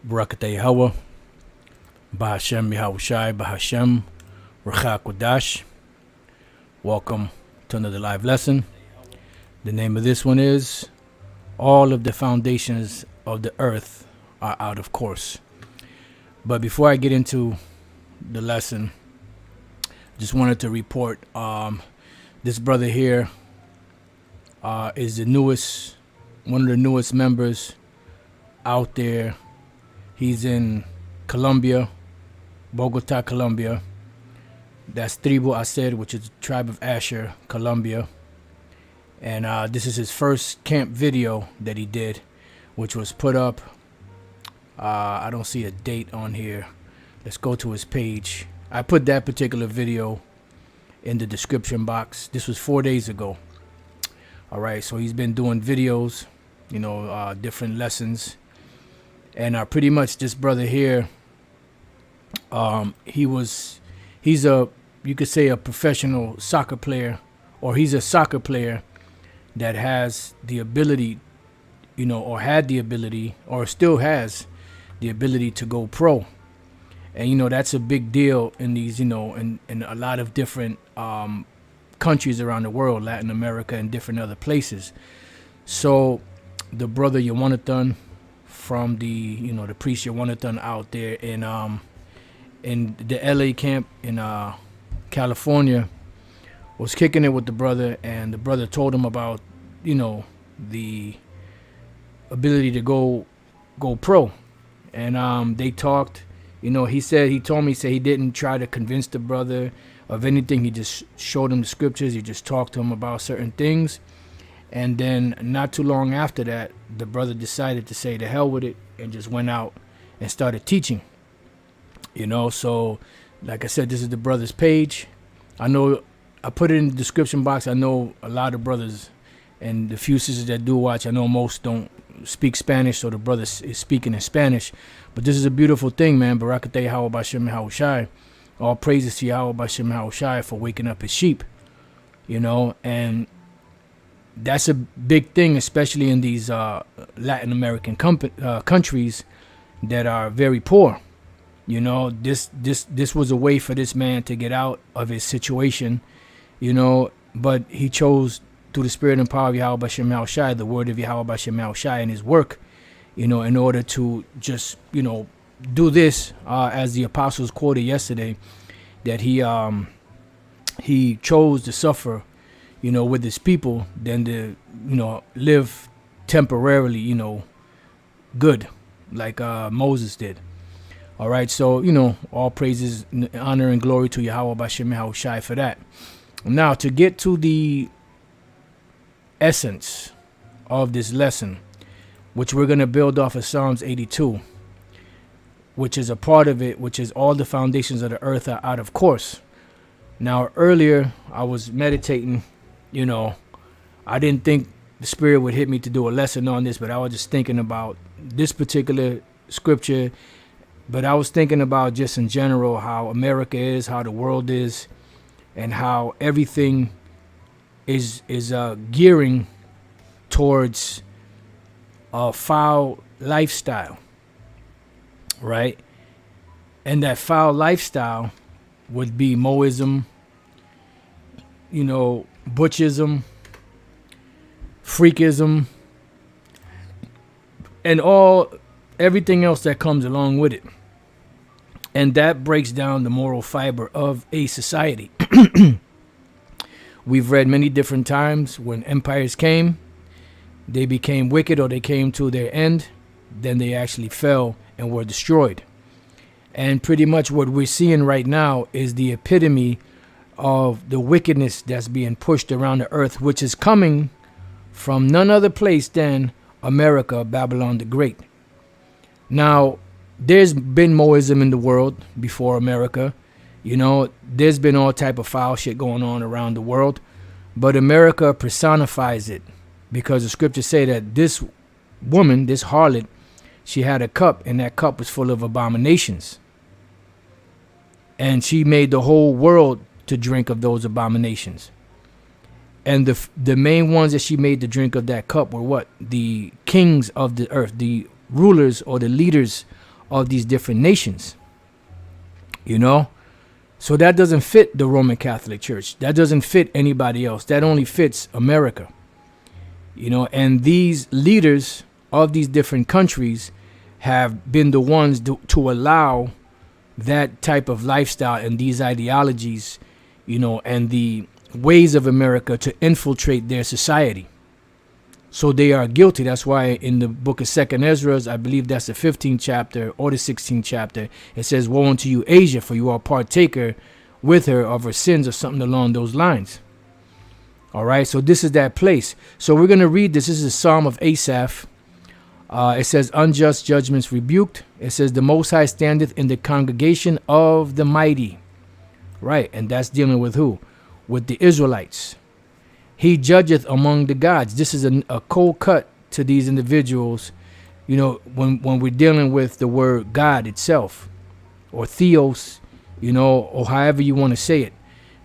Barakatay Hawa, Bahashem Yahushai, Bahashem, Racha Kodash. Welcome to another live lesson. The name of this one is All of the Foundations of the Earth Are Out of Course. But before I get into the lesson, just wanted to report this brother here is one of the newest members out there. He's in Colombia, Bogota, Colombia. That's Tribu Aser, which is the tribe of Asher, Colombia. And this is his first camp video that he did, which was put up. I don't see a date on here. Let's go to his page. I put that particular video in the description box. This was 4 days ago. All right, so he's been doing videos, different lessons. And pretty much this brother here, he's you could say a professional soccer player, or he's a soccer player that has the ability, or had the ability, or still has the ability to go pro. And, that's a big deal in these, in a lot of different countries around the world, Latin America and different other places. So the brother Yawanathan from the priest Yawanathan out there in the LA camp in California was kicking it with the brother, and the brother told him about the ability to go pro. And they talked. He told me he didn't try to convince the brother of anything. He just showed him the scriptures. He just talked to him about certain things. And then not too long after that, the brother decided to say to hell with it and just went out and started teaching. So like I said, this is the brother's page. I know I put it in the description box. I know a lot of brothers and the few sisters that do watch, I know most don't speak Spanish, so the brother is speaking in Spanish. But this is a beautiful thing, man. Barakatay Hawa Bashem Yahushai. All praises to Yahweh Bashem Yahushai for waking up his sheep. And that's a big thing, especially in these Latin American countries that are very poor. This was a way for this man to get out of his situation, but he chose through the spirit and power of Yahweh Bashem Yahushai, the word of Yahweh Bashem Yahushai and his work, in order to just, do this, as the apostles quoted yesterday, that he chose to suffer, with his people than to, live temporarily, good, like Moses did. All right, so, all praises, honor, and glory to Yahweh Bashem Yahushai for that. Now, to get to the essence of this lesson, which we're going to build off of Psalms 82, which is a part of it, which is all the foundations of the earth are out of course. Now, earlier, I was meditating, I didn't think the Spirit would hit me to do a lesson on this, but I was just thinking about this particular scripture. But I was thinking about just in general how America is, how the world is, and how everything is gearing towards a foul lifestyle, right? And that foul lifestyle would be Moism, butchism, freakism, and everything else that comes along with it. And that breaks down the moral fiber of a society. We've read many different times when empires came, they became wicked, or they came to their end, then they actually fell and were destroyed. And pretty much what we're seeing right now is the epitome of the wickedness that's being pushed around the earth, which is coming from none other place than America, Babylon the Great. Now, there's been Moism in the world before America. There's been all type of foul shit going on around the world. But America personifies it, because the scriptures say that this woman, this harlot, she had a cup, and that cup was full of abominations. And she made the whole world to drink of those abominations. And the main ones that she made to drink of that cup were what? The kings of the earth, the rulers or the leaders of these different nations. You know? So that doesn't fit the Roman Catholic Church. That doesn't fit anybody else. That only fits America. You know, and these leaders of these different countries have been the ones to allow that type of lifestyle and these ideologies, you know, and the ways of America to infiltrate their society. So they are guilty. That's why in the book of 2nd Ezra, I believe that's the 15th chapter or the 16th chapter, it says, "Woe unto you, Asia, for you are partaker with her of her sins," or something along those lines. All right, so this is that place. So we're going to read this. This is a Psalm of Asaph. It says, "Unjust judgments rebuked." It says, "The Most High standeth in the congregation of the mighty." Right, and that's dealing with who? With the Israelites. "He judgeth among the gods." This is a cold cut to these individuals, you know, when we're dealing with the word God itself, or theos, you know, or however you want to say it.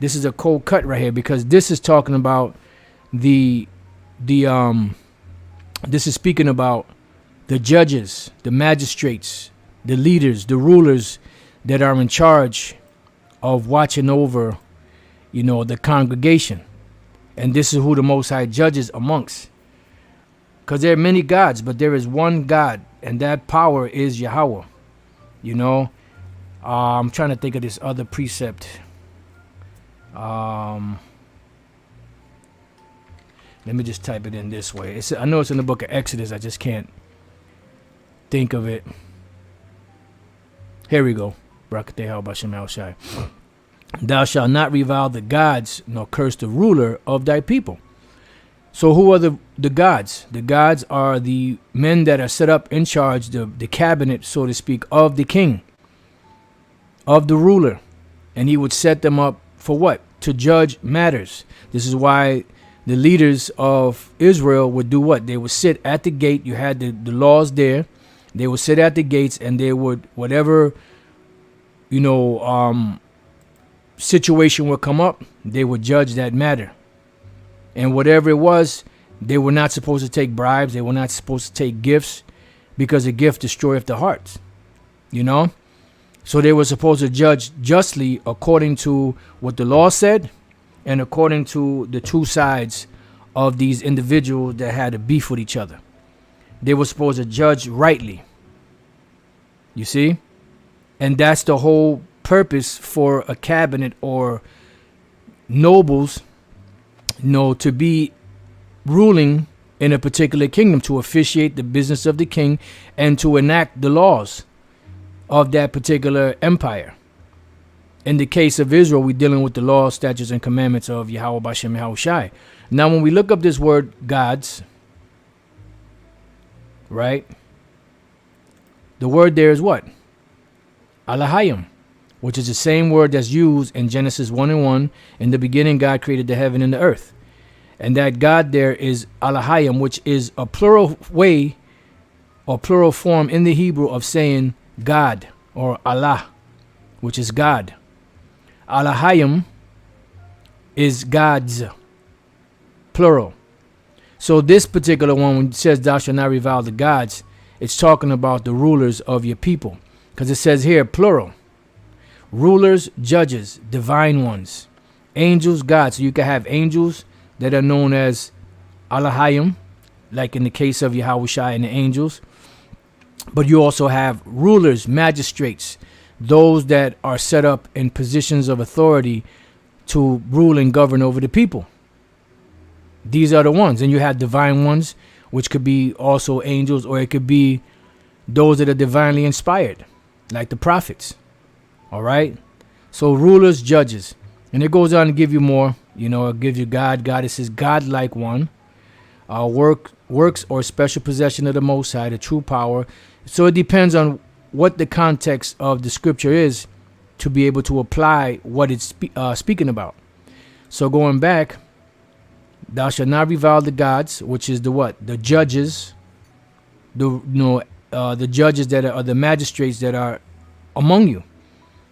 This is a cold cut right here, because this is talking about this is speaking about the judges, the magistrates, the leaders, the rulers that are in charge of watching over, you know, the congregation. And this is who the Most High judges amongst. Because there are many gods, but there is one God, and that power is Yahweh. You know, I'm trying to think of this other precept. Let me just type it in this way. I know it's in the book of Exodus. I just can't think of it. Here we go. "Thou shalt not revile the gods, nor curse the ruler of thy people." So who are the gods? The gods are the men that are set up in charge, the cabinet, so to speak, of the king, of the ruler. And he would set them up for what? To judge matters. This is why the leaders of Israel would do what? They would sit at the gate. You had the laws there. They would sit at the gates, and they would, whatever, you know, situation would come up, they would judge that matter. And whatever it was, they were not supposed to take bribes. They were not supposed to take gifts, because a gift destroyeth the hearts, you know. So they were supposed to judge justly according to what the law said, and according to the two sides of these individuals that had a beef with each other. They were supposed to judge rightly. You see? And that's the whole purpose for a cabinet or nobles, you know, to be ruling in a particular kingdom, to officiate the business of the king and to enact the laws of that particular empire. In the case of Israel, we're dealing with the laws, statutes, and commandments of Yahweh Bashem Yahushai. Now, when we look up this word gods, right, the word there is what? Alahayim, which is the same word that's used in Genesis 1:1. In the beginning, God created the heaven and the earth. And that God there is Alahayim, which is a plural way or plural form in the Hebrew of saying God, or Allah, which is God. Alahayim is gods, plural. So this particular one, when it says thou shalt not revile the gods, it's talking about the rulers of your people. Because it says here, plural. Rulers, judges, divine ones, angels, gods. So you can have angels that are known as Alahayim, like in the case of Yahushai and the angels. But you also have rulers, magistrates, those that are set up in positions of authority to rule and govern over the people. These are the ones. And you have divine ones, which could be also angels, or it could be those that are divinely inspired, like the prophets. All right? So rulers, judges. And it goes on to give you more. You know, it gives you God, goddesses, godlike one. Works or special possession of the Most High, the true power. So it depends on what the context of the scripture is to be able to apply what it's speaking about. So going back, thou shalt not revile the gods, which is the what? The judges, the judges that are the magistrates that are among you.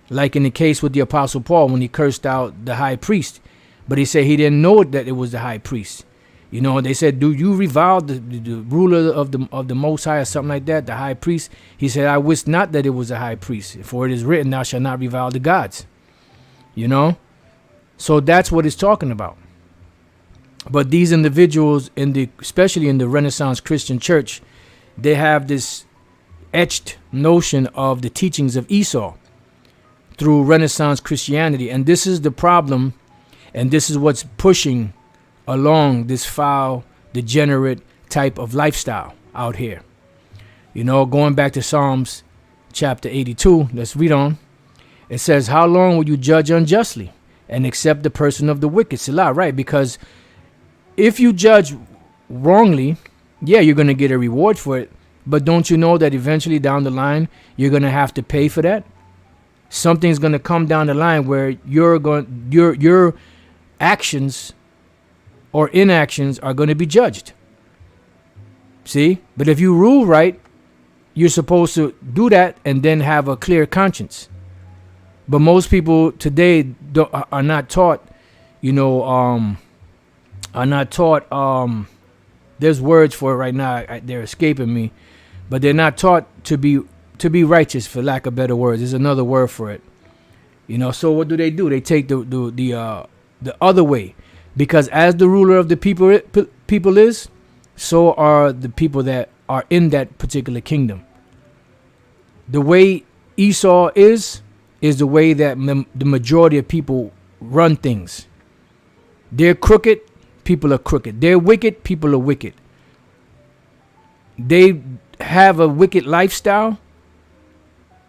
Like in the case with the Apostle Paul when he cursed out the high priest. But he said he didn't know that it was the high priest. You know, they said, do you revile the ruler of the Most High, or something like that, the high priest? He said, I wish not that it was a high priest, for it is written, thou shalt not revile the gods. You know? So that's what it's talking about. But these individuals, especially in the Renaissance Christian church, they have this etched notion of the teachings of Esau through Renaissance Christianity. And this is the problem, and this is what's pushing along this foul, degenerate type of lifestyle out here. You know, going back to Psalms chapter 82, let's read on. It says, how long will you judge unjustly and accept the person of the wicked? Selah, right? Because if you judge wrongly, yeah, you're going to get a reward for it. But don't you know that eventually down the line, you're going to have to pay for that? Something's going to come down the line where your actions or inactions are going to be judged. See? But if you rule right, you're supposed to do that and then have a clear conscience. But most people today are not taught, there's words for it right now. They're escaping me, but they're not taught to be righteous, for lack of better words. There's another word for it. You know, so what do? They take the other way. Because as the ruler of the people is, so are the people that are in that particular kingdom. The way Esau is the way that the majority of people run things. They're crooked, people are crooked. They're wicked, people are wicked. They have a wicked lifestyle.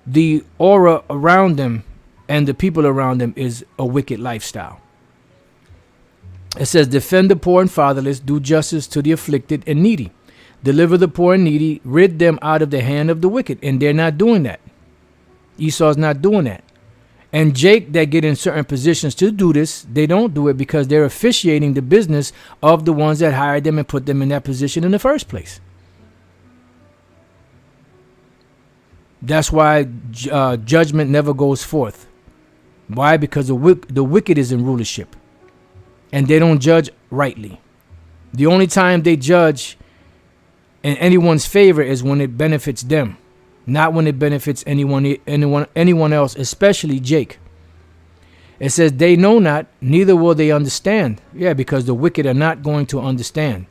The aura around them and the people around them is a wicked lifestyle. It says, defend the poor and fatherless, do justice to the afflicted and needy, deliver the poor and needy, rid them out of the hand of the wicked. And they're not doing that. Esau's not doing that. And Jake, that get in certain positions to do this, they don't do it because they're officiating the business of the ones that hired them and put them in that position in the first place. That's why judgment never goes forth. Why? Because the wicked is in rulership. And they don't judge rightly. The only time they judge in anyone's favor is when it benefits them, not when it benefits anyone else, especially Jake. It says, they know not, neither will they understand. Yeah, because the wicked are not going to understand.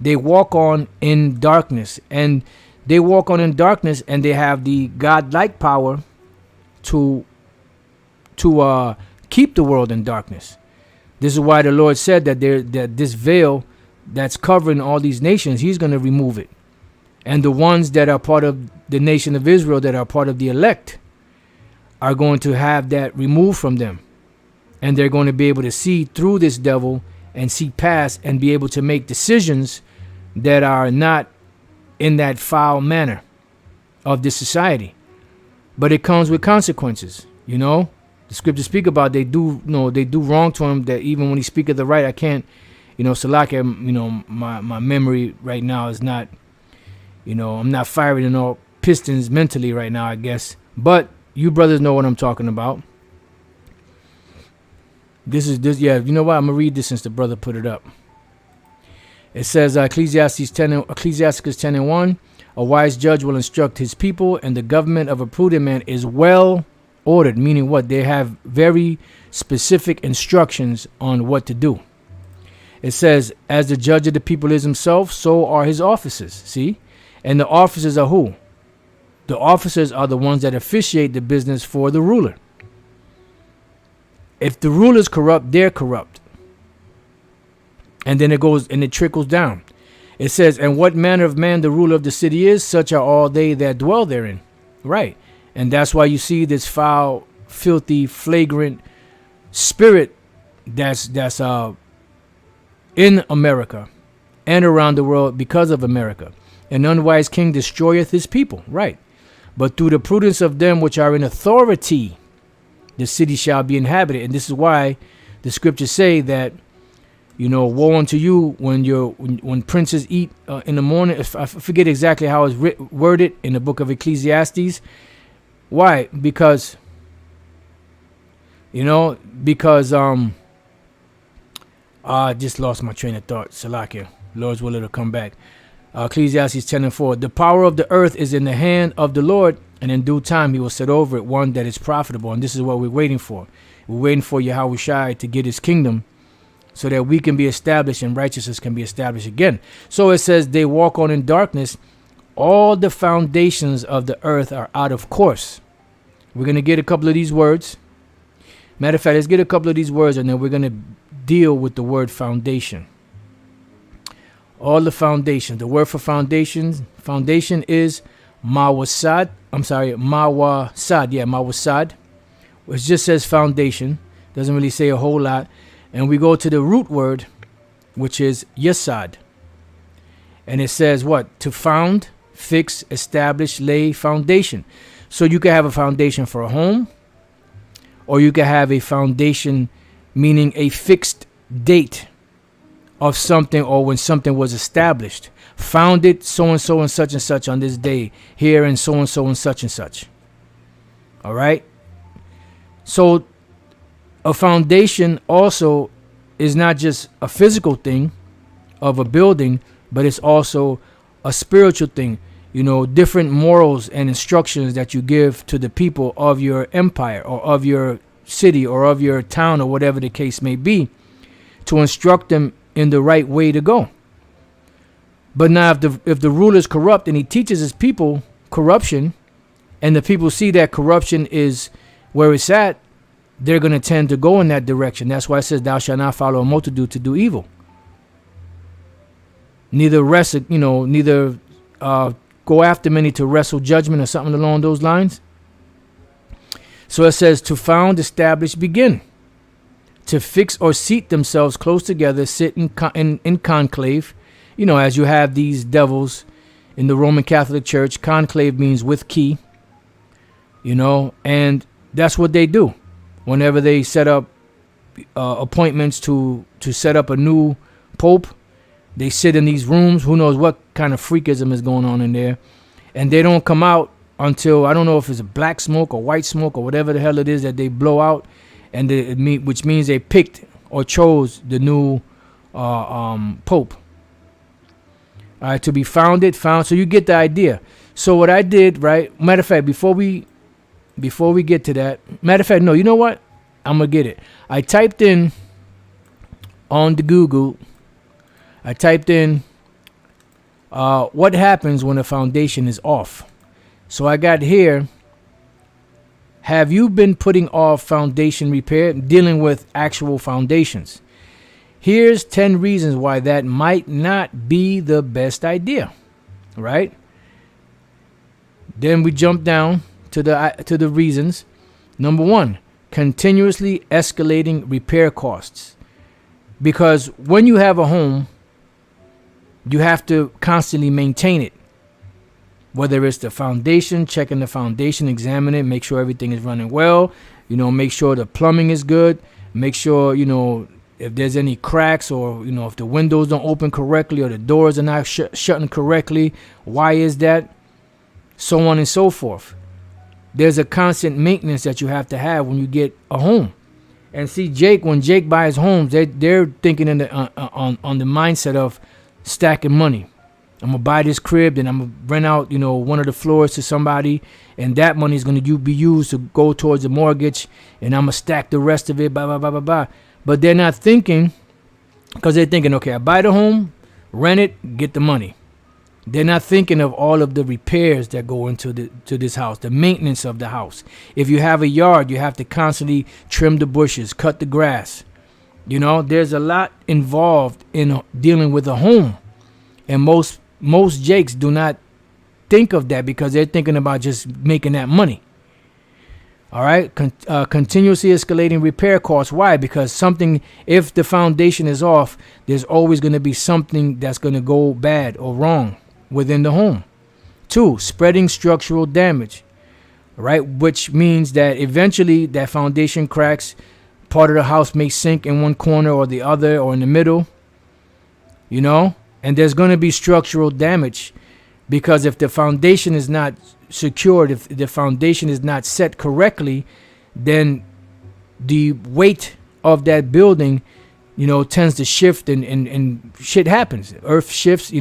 They walk on in darkness, and they have the godlike power to keep the world in darkness. This is why the Lord said that this veil that's covering all these nations, he's going to remove it. And the ones that are part of the nation of Israel, that are part of the elect, are going to have that removed from them. And they're going to be able to see through this devil and see past and be able to make decisions that are not in that foul manner of this society. But it comes with consequences, you know. The scriptures speak about they do wrong to him, that even when he speak of the right, I can't, Salaka, my memory right now is not, I'm not firing in all pistons mentally right now, I guess. But you brothers know what I'm talking about. Yeah, you know what? I'm going to read this since the brother put it up. It says, Ecclesiastes 10:1, a wise judge will instruct his people, and the government of a prudent man is well ordered, meaning what? They have very specific instructions on what to do. It says, as the judge of the people is himself, so are his officers. See? And the officers are who? The officers are the ones that officiate the business for the ruler. If the ruler's corrupt, they're corrupt. And then it trickles down. It says, and what manner of man the ruler of the city is, such are all they that dwell therein. Right. And that's why you see this foul, filthy, flagrant spirit that's in America and around the world because of America. An unwise king destroyeth his people. Right. But through the prudence of them which are in authority, the city shall be inhabited. And this is why the scriptures say that, woe unto you when princes eat in the morning. I forget exactly how it's worded in the book of Ecclesiastes. Why? Because I just lost my train of thought. Salakia. Lord's will, it'll come back. Ecclesiastes 10:4. The power of the earth is in the hand of the Lord, and in due time he will set over it one that is profitable. And this is what we're waiting for. We're waiting for Yahweh Shai to get his kingdom so that we can be established and righteousness can be established again. So it says they walk on in darkness. All the foundations of the earth are out of course. We're going to get a couple of these words. Matter of fact, let's get a couple of these words and then we're going to deal with the word foundation. All the foundations. The word for foundation is mawasad. Mawasad. Yeah, mawasad. Which just says foundation. Doesn't really say a whole lot. And we go to the root word, which is yasad. And it says what? To found, fix, establish, lay, foundation. So you can have a foundation for a home, or you can have a foundation meaning a fixed date of something or when something was established. Founded so-and-so and such on this day here and so and such. All right. So a foundation also is not just a physical thing of a building, but it's also a spiritual thing. You know, different morals and instructions that you give to the people of your empire or of your city or of your town or whatever the case may be, to instruct them in the right way to go. But now if the ruler is corrupt and he teaches his people corruption, and the people see that corruption is where it's at, they're going to tend to go in that direction. That's why it says, thou shalt not follow a multitude to do evil. Neither go after many to wrestle judgment or something along those lines. So it says to found, establish, begin. To fix or seat themselves close together, sit in conclave. You know, as you have these devils in the Roman Catholic Church, conclave means with key. You know, and that's what they do. Whenever they set up appointments to set up a new pope, they sit in these rooms. Who knows what kind of freakism is going on in there. And they don't come out until, I don't know if it's a black smoke or white smoke or whatever the hell it is that they blow out. And which means they picked or chose the new pope. All right, to be found. So you get the idea. So what I did, right? Matter of fact, before we get to that, matter of fact, no, you know what? I'm gonna get it. I typed in on the Google. I typed in what happens when a foundation is off. So I got here. Have you been putting off foundation repair, dealing with actual foundations? Here's 10 reasons why that might not be the best idea, right? Then we jump down to the reasons. Number 1, continuously escalating repair costs. Because when you have a home, you have to constantly maintain it. Whether it's the foundation, checking the foundation, examine it, make sure everything is running well, make sure the plumbing is good, make sure, if there's any cracks or, if the windows don't open correctly or the doors are not shutting correctly, why is that? So on and so forth. There's a constant maintenance that you have to have when you get a home. And see, when Jake buys homes, they're thinking on the mindset of stacking money. I'm going to buy this crib, then I'm going to rent out, one of the floors to somebody, and that money is going to be used to go towards the mortgage, and I'm going to stack the rest of it, blah, blah, blah, blah, blah. But they're not thinking, because they're thinking, okay, I buy the home, rent it, get the money. They're not thinking of all of the repairs that go into this house, the maintenance of the house. If you have a yard, you have to constantly trim the bushes, cut the grass. There's a lot involved in dealing with a home. And most Jakes do not think of that because they're thinking about just making that money. All right. Continuously escalating repair costs. Why? Because if the foundation is off, there's always going to be something that's going to go bad or wrong within the home. 2, spreading structural damage. Right. Which means that eventually that foundation cracks. Part of the house may sink in one corner or the other or in the middle. And there's going to be structural damage because if the foundation is not secured, if the foundation is not set correctly, then the weight of that building tends to shift and shit happens. Earth shifts,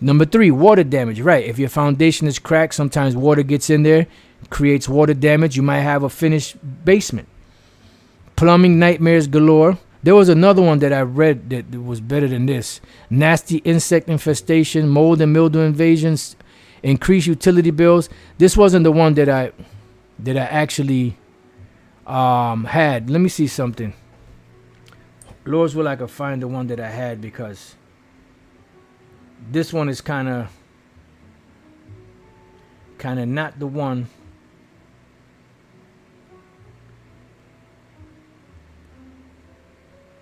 Number 3, water damage. Right. If your foundation is cracked, sometimes water gets in there, creates water damage. You might have a finished basement. Plumbing nightmares galore. There was another one that I read that was better than this. Nasty insect infestation, mold and mildew invasions, increased utility bills. This wasn't the one that I actually had. Let me see something. Lord's will I could find the one that I had, because this one is kind of not the one.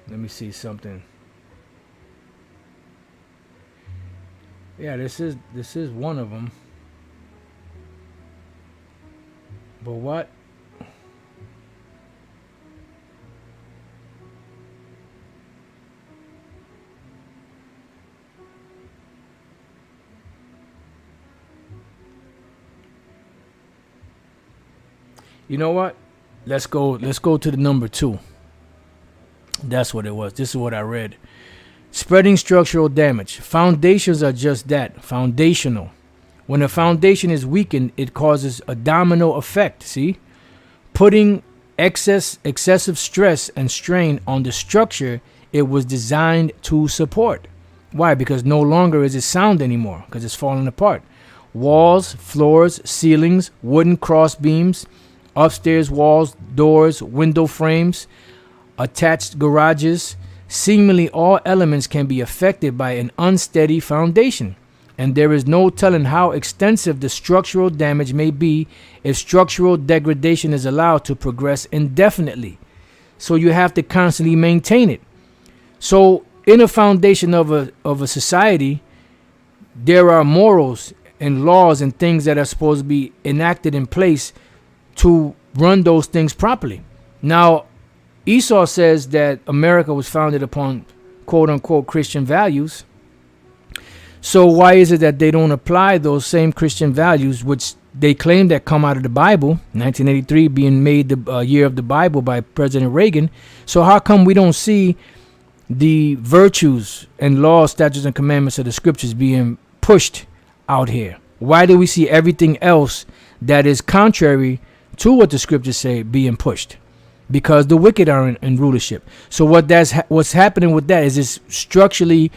Let me see something. Yeah, this is one of them. But what? You know what? Let's go to the number 2. That's what it was. This is what I read. Spreading structural damage. Foundations are just that, foundational. When a foundation is weakened, it causes a domino effect, see? Putting excessive stress and strain on the structure it was designed to support. Why? Because no longer is it sound anymore, because it's falling apart. Walls, floors, ceilings, wooden cross beams, upstairs walls, doors, window frames, attached garages, seemingly all elements can be affected by an unsteady foundation, and there is no telling how extensive the structural damage may be if structural degradation is allowed to progress indefinitely. So you have to constantly maintain it. So in a foundation of a society, there are morals and laws and things that are supposed to be enacted in place to run those things properly. Now, Esau says that America was founded upon quote unquote Christian values. So why is it that they don't apply those same Christian values, which they claim that come out of the Bible, 1983 being made the year of the Bible by President Reagan? So how come we don't see the virtues and laws, statutes, and commandments of the scriptures being pushed out here? Why do we see everything else that is contrary to what the scriptures say being pushed? Because the wicked are in rulership. So what's happening with that is it's structurally,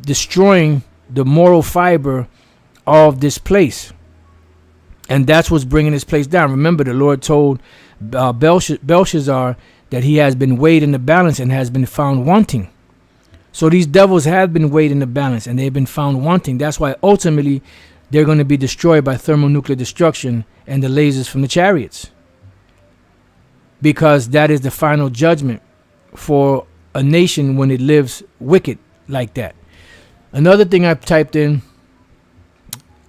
destroying the moral fiber of this place, and that's what's bringing this place down. Remember, the Lord told Belshazzar that he has been weighed in the balance and has been found wanting. So these devils have been weighed in the balance and they've been found wanting. That's why ultimately they're going to be destroyed by thermonuclear destruction and the lasers from the chariots, because that is the final judgment for a nation when it lives wicked like that. Another thing I typed in,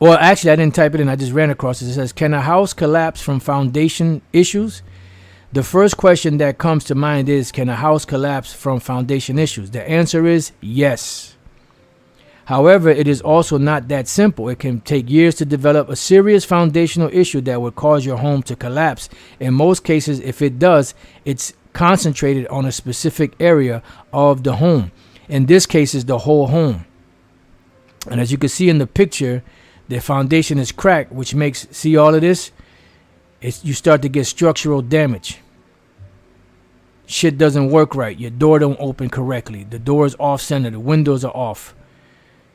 or actually I didn't type it in, I just ran across it. It says, can a house collapse from foundation issues? The first question that comes to mind is, can a house collapse from foundation issues? The answer is yes. However, it is also not that simple. It can take years to develop a serious foundational issue that would cause your home to collapse. In most cases, if it does, it's concentrated on a specific area of the home. In this case, it's the whole home. And as you can see in the picture, the foundation is cracked, which makes, see all of this? You start to get structural damage. Shit doesn't work right. Your door don't open correctly. The door is off center. The windows are off.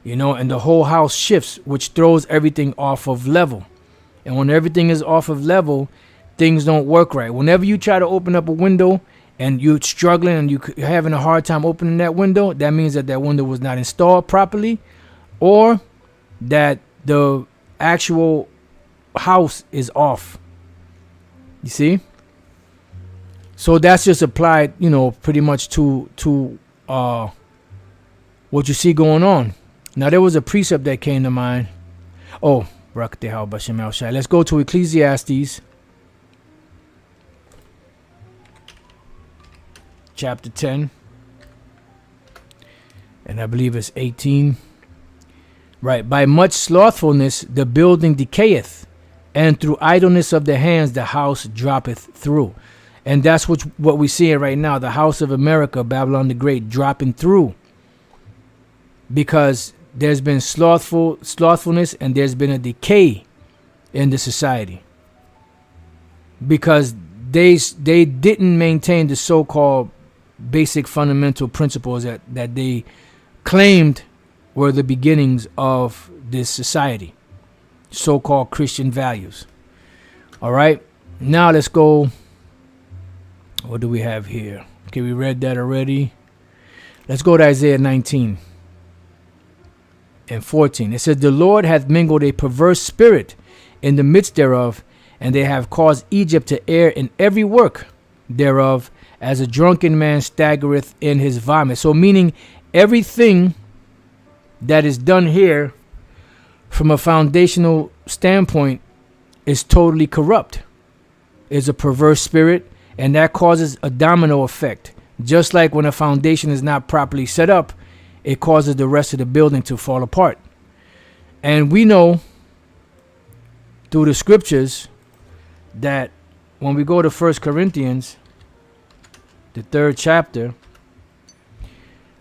And the whole house shifts, which throws everything off of level. And when everything is off of level, things don't work right. Whenever you try to open up a window and you're struggling and you're having a hard time opening that window, that means that window was not installed properly, or that the actual house is off. You see? So that's just applied, pretty much to what you see going on. Now, there was a precept that came to mind. Oh, let's go to Ecclesiastes chapter 10. And I believe it's 18. Right. By much slothfulness the building decayeth, and through idleness of the hands the house droppeth through. And that's what we're seeing right now. The house of America, Babylon the Great, dropping through. Because there's been slothfulness, and there's been a decay in the society. Because they didn't maintain the so-called basic fundamental principles that they claimed were the beginnings of this society. So-called Christian values. All right. Now let's go. What do we have here? Okay, we read that already. Let's go to Isaiah 19 and 14. It says, the Lord hath mingled a perverse spirit in the midst thereof, and they have caused Egypt to err in every work thereof, as a drunken man staggereth in his vomit. So meaning everything that is done here from a foundational standpoint is totally corrupt. It's a perverse spirit, and that causes a domino effect. Just like when a foundation is not properly set up, it causes the rest of the building to fall apart. And we know through the scriptures that when we go to 1 Corinthians, the 3rd chapter,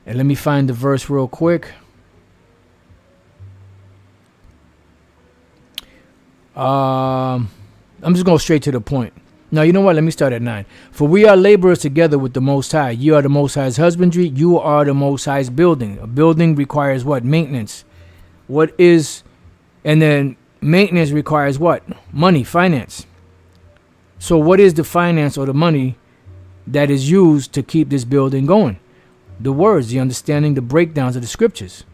and let me find the verse real quick. I'm just going straight to the point. Now, you know what? Let me start at 9. For we are laborers together with the Most High. You are the Most High's husbandry. You are the Most High's building. A building requires what? Maintenance. And then maintenance requires what? Money, finance. So what is the finance or the money that is used to keep this building going? The words, the understanding, the breakdowns of the scriptures.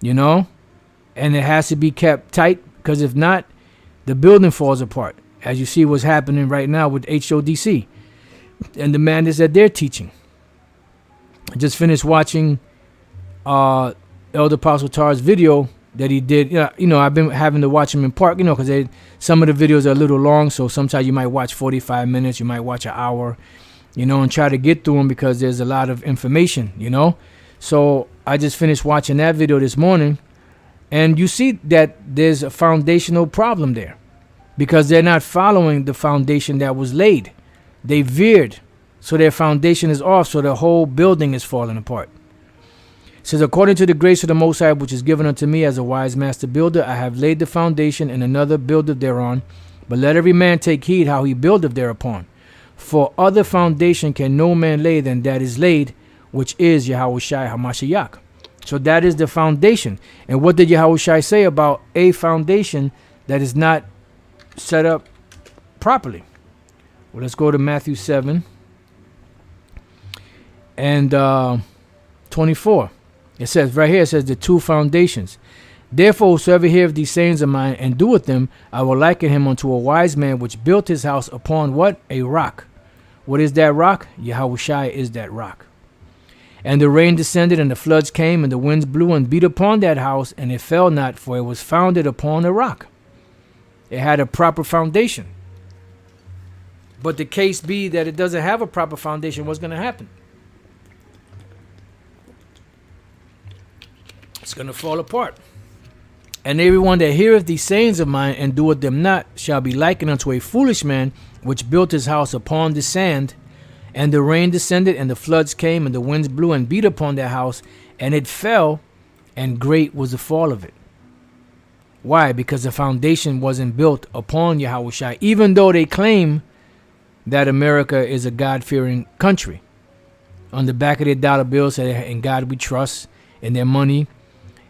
You know? And it has to be kept tight, because if not, the building falls apart. As you see what's happening right now with HODC and the madness that they're teaching. I just finished watching Elder Apostle Tar's video that he did. You know, I've been having to watch him in part, because some of the videos are a little long. So sometimes you might watch 45 minutes, you might watch an hour, and try to get through them because there's a lot of information, So I just finished watching that video this morning, and you see that there's a foundational problem there. Because they're not following the foundation that was laid. They veered. So their foundation is off. So the whole building is falling apart. It says, according to the grace of the Most High, which is given unto me as a wise master builder, I have laid the foundation, and another buildeth thereon. But let every man take heed how he buildeth thereupon. For other foundation can no man lay than that is laid, which is Yahushua HaMashiach. So that is the foundation. And what did Yahushua say about a foundation that is not set up properly? Well, let's go to Matthew 7 and 24. It says right here, it says the two foundations. Therefore, whosoever heareth these sayings of mine and doeth them, I will liken him unto a wise man which built his house upon what? A rock. What is that rock? Yahushua is that rock. And the rain descended, and the floods came, and the winds blew and beat upon that house, and it fell not, for it was founded upon a rock. It had a proper foundation. But the case be that it doesn't have a proper foundation, what's going to happen? It's going to fall apart. And everyone that heareth these sayings of mine and doeth them not shall be likened unto a foolish man which built his house upon the sand. And the rain descended, and the floods came, and the winds blew and beat upon that house, and it fell, and great was the fall of it. Why? Because the foundation wasn't built upon Yahushua, even though they claim that America is a God-fearing country. On the back of their dollar bills, say, in God we trust, in their money,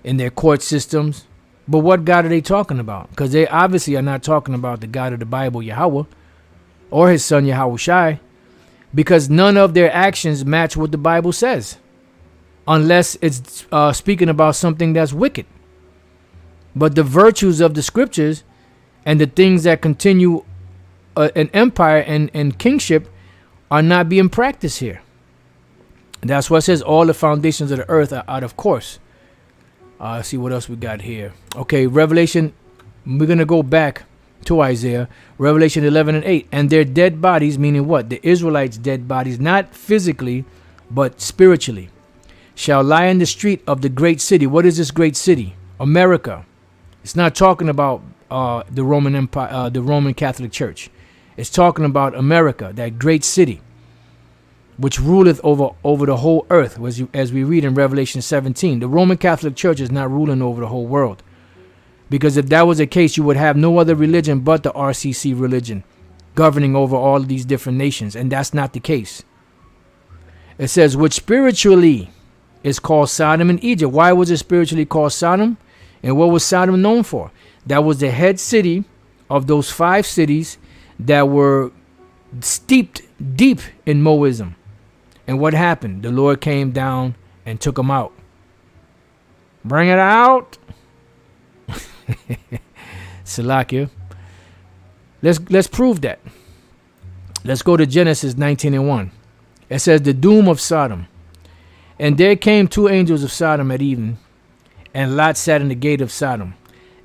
in their court systems. But what God are they talking about? Because they obviously are not talking about the God of the Bible, Yahweh, or his son, Yahushua, because none of their actions match what the Bible says, unless it's speaking about something that's wicked. But the virtues of the scriptures and the things that continue an empire and kingship are not being practiced here. That's why it says all the foundations of the earth are out of course. Let's see what else we got here. Okay, Revelation. We're going to go back to Isaiah. Revelation 11 and 8. And their dead bodies, meaning what? The Israelites' dead bodies, not physically, but spiritually, shall lie in the street of the great city. What is this great city? America. It's not talking about the Roman Empire, the Roman Catholic Church. It's talking about America, that great city, which ruleth over the whole earth, as we read in Revelation 17. The Roman Catholic Church is not ruling over the whole world. Because if that was the case, you would have no other religion but the RCC religion governing over all of these different nations. And that's not the case. It says, which spiritually is called Sodom and Egypt. Why was it spiritually called Sodom? And what was Sodom known for? That was the head city of those 5 cities that were steeped deep in Moism. And what happened? The Lord came down and took them out. Bring it out. Salakia. Let's prove that. Let's go to Genesis 19:1. It says, the doom of Sodom. And there came 2 angels of Sodom at evening, and Lot sat in the gate of Sodom.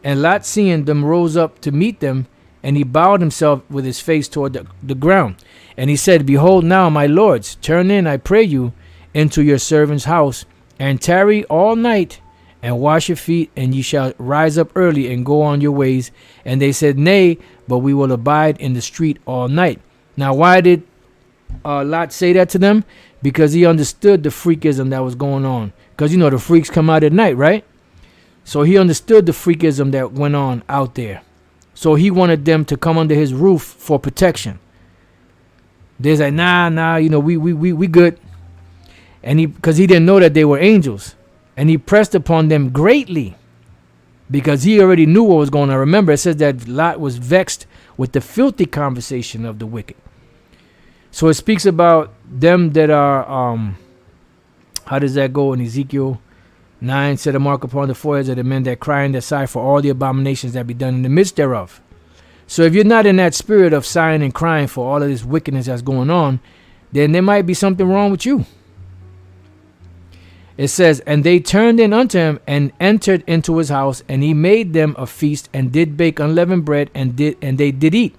And Lot, seeing them, rose up to meet them, and he bowed himself with his face toward the ground. And he said, behold now, my lords, turn in, I pray you, into your servant's house, and tarry all night, and wash your feet, and ye shall rise up early and go on your ways. And they said, nay, but we will abide in the street all night. Now, why did Lot say that to them? Because he understood the freakism that was going on. Because, the freaks come out at night, right? So he understood the freakism that went on out there. So he wanted them to come under his roof for protection. They're like, nah, we good. And because he didn't know that they were angels. And he pressed upon them greatly because he already knew what was going on. Remember, it says that Lot was vexed with the filthy conversation of the wicked. So it speaks about them that are, how does that go in Ezekiel 9? Set a mark upon the foreheads of the men that cry and that sigh for all the abominations that be done in the midst thereof. So if you're not in that spirit of sighing and crying for all of this wickedness that's going on, then there might be something wrong with you. It says, and they turned in unto him and entered into his house, and he made them a feast and did bake unleavened bread and they did eat.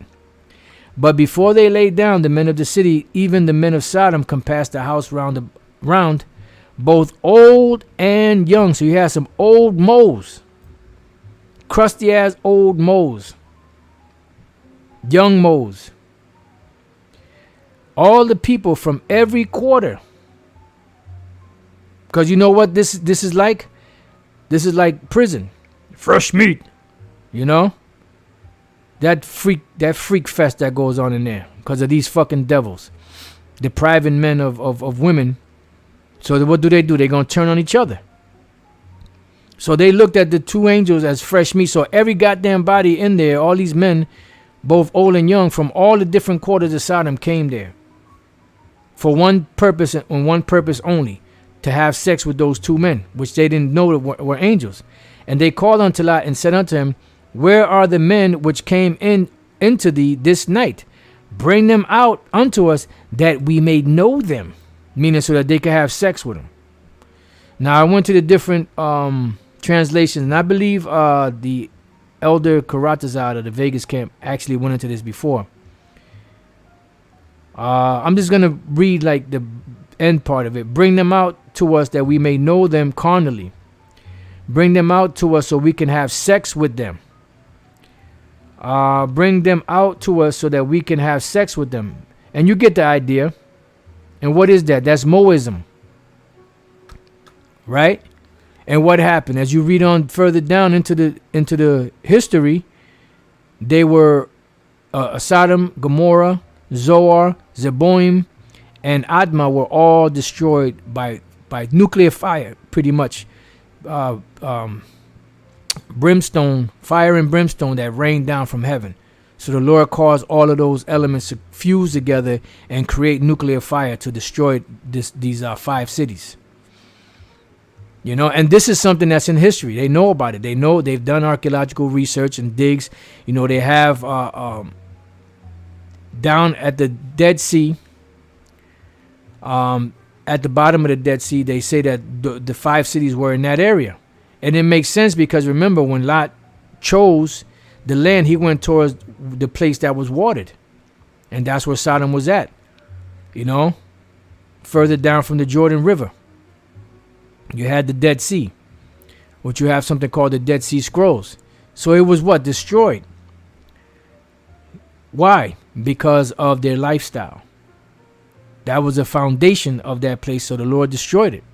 But before they lay down, the men of the city, even the men of Sodom, compassed the house round, both old and young. So you have some old moles, crusty ass old moles, young moles, all the people from every quarter. Because you know what this is like? This is like prison. Fresh meat. That freak fest that goes on in there because of these fucking devils depriving men of women. So what do? They're going to turn on each other. So they looked at the 2 angels as fresh meat. So every goddamn body in there, all these men, both old and young, from all the different quarters of Sodom came there for one purpose and one purpose only, to have sex with those 2 men, which they didn't know were angels. And they called unto Lot and said unto him, where are the men which came into thee this night? Bring them out unto us, that we may know them. Meaning so that they could have sex with them. Now I went to the different translations, and I believe the elder Karatazad of the Vegas camp actually went into this before. I'm just going to read like the end part of it. Bring them out to us that we may know them carnally. Bring them out to us so we can have sex with them. Bring them out to us so that we can have sex with them. And you get the idea. And what is that? That's Moism. Right? And what happened? As you read on further down into the history, they were Sodom, Gomorrah, Zoar, Zeboim, and Admah were all destroyed by nuclear fire, pretty much. Brimstone, fire and brimstone that rained down from heaven. So the Lord caused all of those elements to fuse together and create nuclear fire to destroy these 5 cities. And this is something that's in history. They know about it. They know, they've done archaeological research and digs. They have down at the Dead Sea, at the bottom of the Dead Sea, they say that the 5 cities were in that area. And it makes sense because remember, when Lot chose the land, he went towards the place that was watered. And that's where Sodom was at. Further down from the Jordan River. You had the Dead Sea, which you have something called the Dead Sea Scrolls. So it was what? Destroyed. Why? because of their lifestyle. That was the foundation of that place, so the Lord destroyed it.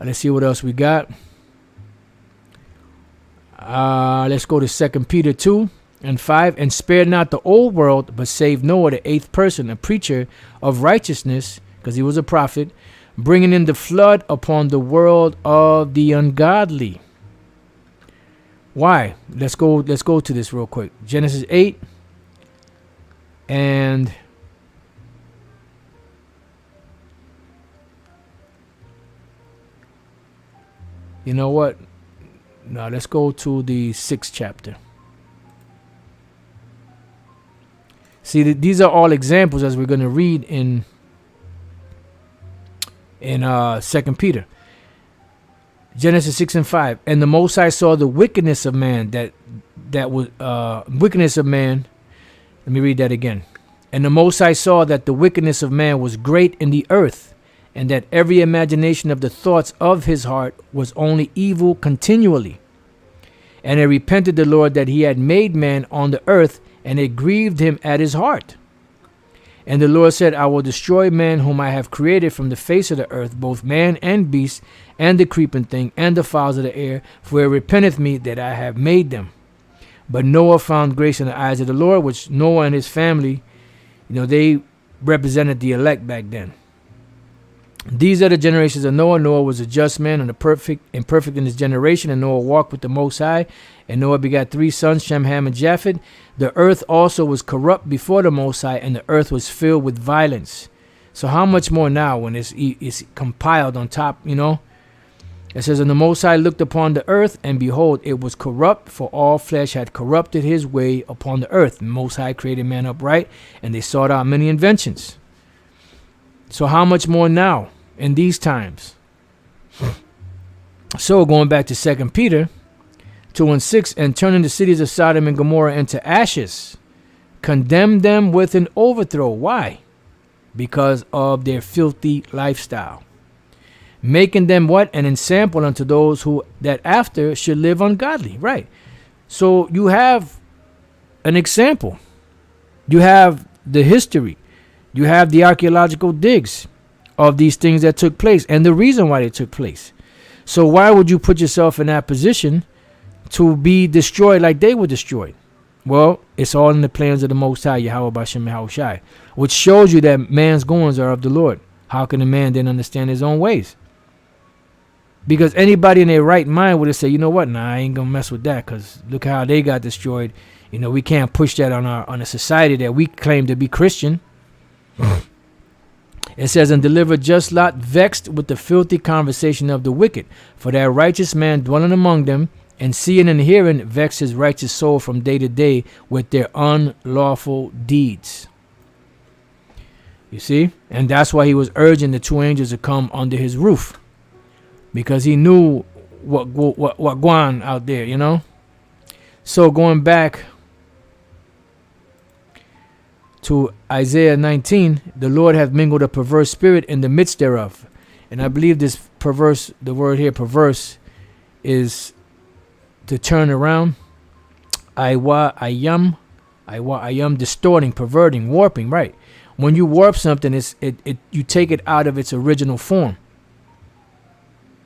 Let's see what else we got. Let's go to 2 Peter 2:5. And spare not the old world, but save Noah, the eighth person, a preacher of righteousness, because he was a prophet, bringing in the flood upon the world of the ungodly. Why? Let's go to this real quick. Genesis 8 and you know what? Now let's go to the 6th chapter. See, these are all examples as we're going to read in 2 Peter. Genesis 6:5. And the Most High saw the wickedness of man, wickedness of man. Let me read that again. And the Most High saw that the wickedness of man was great in the earth, and that every imagination of the thoughts of his heart was only evil continually. And it repented the Lord that he had made man on the earth, and it grieved him at his heart. And the Lord said, I will destroy man whom I have created from the face of the earth, both man and beast, and the creeping thing, and the fowls of the air, for it repenteth me that I have made them. But Noah found grace in the eyes of the Lord, which Noah and his family, they represented the elect back then. These are the generations of Noah. Noah was a just man and perfect in his generation, and Noah walked with the Most High. And Noah begat 3 sons, Shem, Ham, and Japheth. The earth also was corrupt before the Most High, and the earth was filled with violence. So how much more now when it's compiled on top, It says, and the Most High looked upon the earth, and behold, it was corrupt, for all flesh had corrupted his way upon the earth. The Most High created man upright, and they sought out many inventions. So how much more now in these times? So going back to 2 Peter 2:6, and turning the cities of Sodom and Gomorrah into ashes, condemned them with an overthrow. Why? Because of their filthy lifestyle. Making them what? An ensample unto those who that after should live ungodly. Right. So you have an example. You have the history. You have the archaeological digs of these things that took place and the reason why they took place. So why would you put yourself in that position to be destroyed like they were destroyed? Well, it's all in the plans of the Most High, Yahweh Bashem Yahushai, which shows you that man's goings are of the Lord. How can a man then understand his own ways? Because anybody in their right mind would have said, you know what, nah, I ain't gonna mess with that, because look how they got destroyed. We can't push that on a society that we claim to be Christian. It says, and deliver just Lot, vexed with the filthy conversation of the wicked, for that righteous man dwelling among them, and seeing and hearing, vex his righteous soul from day to day with their unlawful deeds. You see? And that's why he was urging the 2 angels to come under his roof, because he knew what going out there, So going back to Isaiah 19, the Lord hath mingled a perverse spirit in the midst thereof. And I believe this perverse, the word here, perverse, is to turn around. Ayam, distorting, perverting, warping, right? When you warp something, you take it out of its original form.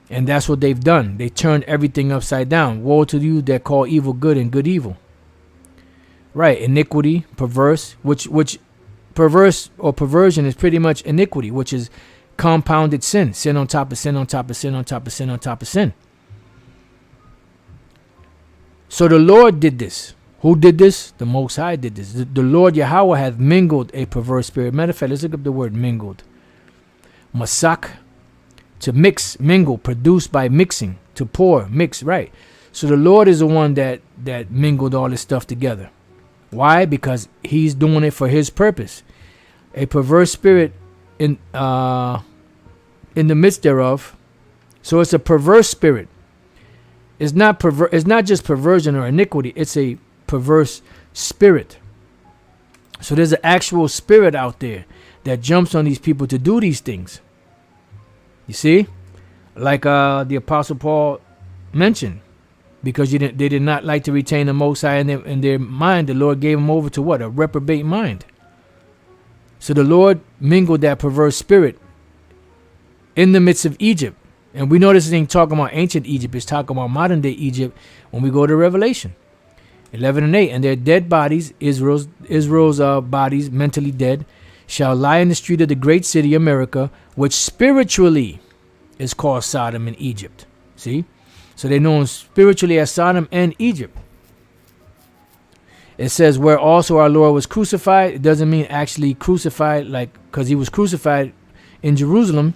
And that's what they've done. They turned everything upside down. Woe to you that call evil good and good evil. Right, iniquity, perverse, which perverse or perversion is pretty much iniquity, which is compounded sin. Sin on top of sin on top of sin on top of sin on top of sin. So the Lord did this. Who did this? The Most High did this. The Lord Yahweh hath mingled a perverse spirit. Matter of fact, let's look up the word mingled. Masak, to mix, mingle, produced by mixing, to pour, mix, right? So the Lord is the one that mingled all this stuff together. Why? Because he's doing it for his purpose. A perverse spirit in the midst thereof. So it's a perverse spirit. It's not just perversion or iniquity. It's a perverse spirit. So there's an actual spirit out there that jumps on these people to do these things. You see, like the Apostle Paul mentioned. Because they did not like to retain the Most High in their mind, the Lord gave them over to what? A reprobate mind. So the Lord mingled that perverse spirit in the midst of Egypt. And we know this ain't talking about ancient Egypt. It's talking about modern day Egypt when we go to Revelation 11 and 8. And their dead bodies, Israel's bodies, mentally dead, shall lie in the street of the great city, America, which spiritually is called Sodom and Egypt. See? So they're known spiritually as Sodom and Egypt. It says where also our Lord was crucified. It doesn't mean actually crucified, like, because he was crucified in Jerusalem.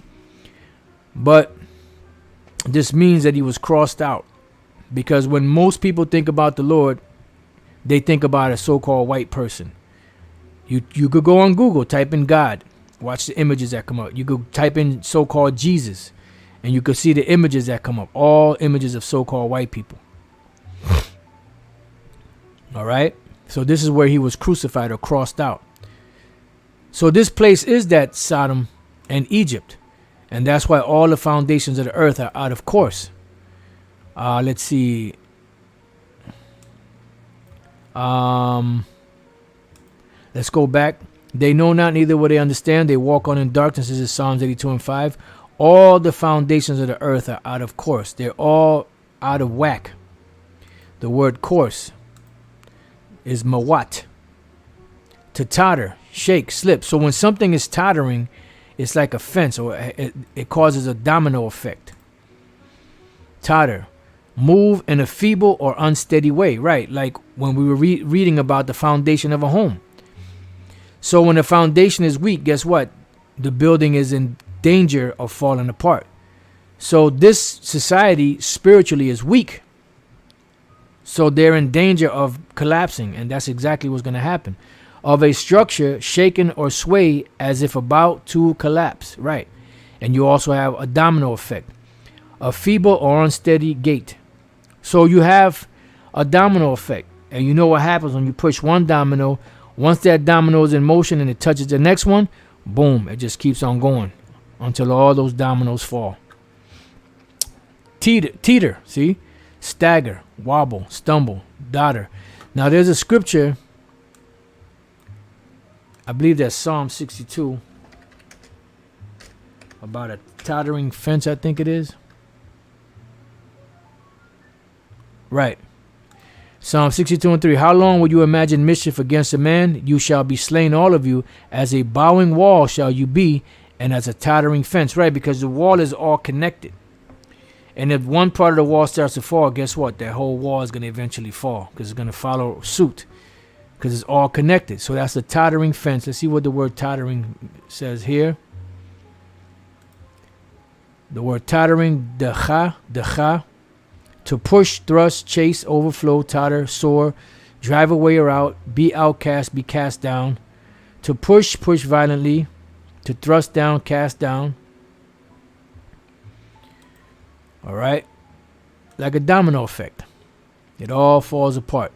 But this means that he was crossed out. Because when most people think about the Lord, they think about a so-called white person. You could go on Google, type in God, watch the images that come up. You could type in so-called Jesus, and you could see the images that come up. All images of so-called white people. All right? So this is where he was crucified or crossed out. So this place is that Sodom and Egypt. And that's why all the foundations of the earth are out of course. Let's see. Let's go back. They know not, neither will they understand. They walk on in darkness. This is Psalms 82 and 5. All the foundations of the earth are out of course. They're all out of whack. The word course is mawat. To totter, shake, slip. So when something is tottering, it's like a fence, or it causes a domino effect. Totter. Move in a feeble or unsteady way. Right, like when we were reading about the foundation of a home. So when the foundation is weak, guess what? The building is in danger of falling apart. So this society spiritually is weak. So they're in danger of collapsing. And that's exactly what's going to happen. Of a structure shaken or sway as if about to collapse. Right. And you also have a domino effect. A feeble or unsteady gait. So you have a domino effect. And you know what happens when you push one domino. Once that domino is in motion and it touches the next one, boom, it just keeps on going until all those dominoes fall. Teeter, see? Stagger, wobble, stumble, dotter. Now there's a scripture, I believe that's Psalm 62, about a tottering fence, I think it is. Right. Psalm 62 and 3. How long will you imagine mischief against a man? You shall be slain, all of you. As a bowing wall shall you be, and as a tottering fence. Right, because the wall is all connected. And if one part of the wall starts to fall, guess what? That whole wall is going to eventually fall, because it's going to follow suit, because it's all connected. So that's a tottering fence. Let's see what the word tottering says here. The word tottering, decha. To push, thrust, chase, overflow, totter, soar, drive away or out, be outcast, be cast down. To push violently. To thrust down, cast down. All right. Like a domino effect. It all falls apart.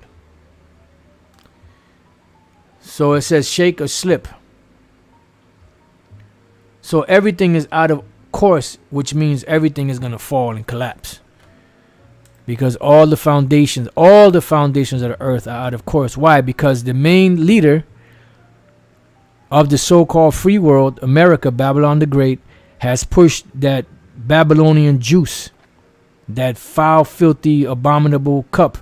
So it says shake or slip. So everything is out of course, which means everything is going to fall and collapse. Because all the foundations of the earth are out of course. Why? Because the main leader of the so-called free world, America, Babylon the Great, has pushed that Babylonian juice, that foul, filthy, abominable cup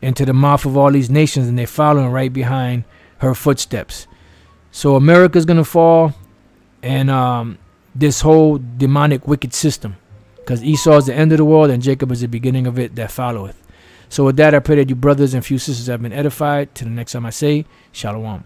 into the mouth of all these nations, and they're following right behind her footsteps. So America's going to fall, and this whole demonic wicked system. Because Esau is the end of the world and Jacob is the beginning of it that followeth. So with that, I pray that you brothers and few sisters have been edified. Till the next time I say, Shalom.